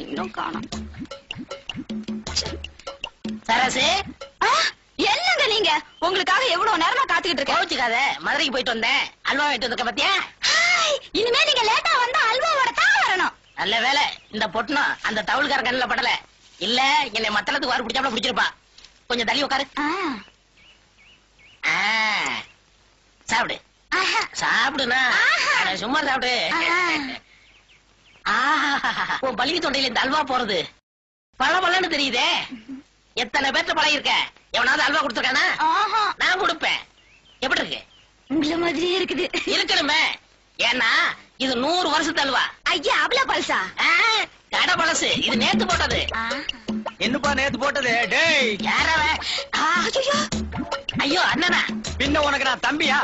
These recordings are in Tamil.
இன்னும் காணோம். சரசு, என்னங்க நீங்க? உங்களுக்காக எவ்வளவு நேரமா காத்துக்கிட்டு இருக்கேன். கோச்சுக்காத, மதுரைக்கு போயிட்டு வந்தேன். அல்வா வாங்கிட்டு வந்திருக்க பாத்தியா? இனிமே நீங்க லேட்டா வந்தா அல்வாவோட தான் வரணும். நல்ல வேலை இந்த பொட்டணும் அந்த தவுள்கார கண்ணுல படல. இல்ல என்னை மத்தளத்துக்கு வாரு பிடிச்சாப்ல பிடிச்சிருப்பா. கொஞ்சம் தள்ளி உட்காரு. சாப்பிடு சாப்பிடுனா சும்மா சாப்பிடு. உன் பள்ளிக்கு தொண்டையில இந்த அல்வா போறது பல பலன்னு தெரியுதே. எத்தனை பேர்த்த பழகி இருக்க? எவனாவது அல்வா கொடுத்துருக்கானா? நான் கொடுப்பேன். எப்படி இருக்கு? உங்கள மாதிரியே இருக்குது. இருக்கணுமே, ஏன்னா இது 100 வருஷத்து அல்வா. ஐயா அவ்வளவு பழசா? கடை பழசு. இது நேத்து போட்டது. என்னப்பா நேத்து போட்டது? டேய் யாரவ? ஐயோ அண்ணனா, பின்ன உனக்கு நான் தம்பியா?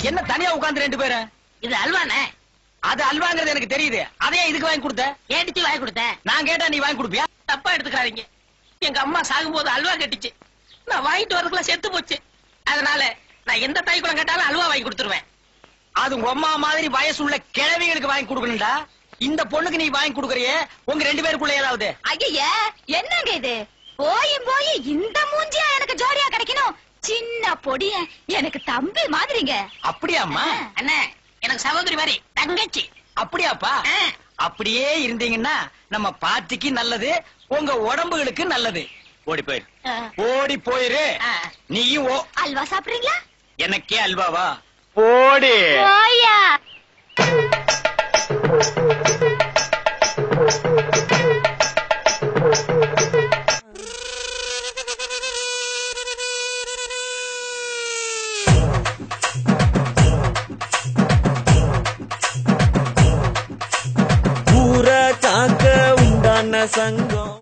என்ன தனியா உட்கார்ந்து 2 பேரும்? இது அல்வானே. அது அல்வாங்கிறது எனக்கு தெரியுது. அதையே இதுக்கு வாங்கி கொடுத்த? கேட்டுச்சு வாங்கி கொடுத்தேன். நான் கேட்டா நீ வாங்கி கொடுப்பியா? தப்பா எடுத்துக்காதீங்க. எங்க அம்மா சாகும்போது அல்வா கட்டிச்சு. நான் வாங்கிட்டு வரதுக்குள்ள செத்து போச்சு. அதனால நான் எந்த தாய்க்குளம் கேட்டாலும் அல்வா வாங்கி கொடுத்துருவேன். அது உங்க அம்மா மாதிரி வயசுள்ள கிழவிகளுக்கு வாங்கி கொடுக்கணும்டா. இந்த பொண்ணுக்கு நீ வாங்கி கொடுக்கறியே, உங்க 2 பேருக்குள்ள ஏதாவது? ஐயா என்னங்க இது? போய் இந்த மூஞ்சியா எனக்கு ஜோடியா கிடைக்கணும்? சின்ன பொடிய எனக்கு தம்பி மாதிரிங்க. அப்படியாம்மா? அண்ணே எனக்கு சகோதரி மாதிரி தங்கச்சி. அப்படியாப்பா? அப்படியே இருந்தீங்கன்னா நம்ம பாட்டிக்கு நல்லது, உங்க உடம்புகளுக்கு நல்லது. ஓடி போயிரு, ஓடி போயிரு. நீயும் அல்வா சாப்பிடுறீங்களா? எனக்கே அல்வாவா? ஓடி ஓயா. ஊர காக்க உண்டான சங்கம்.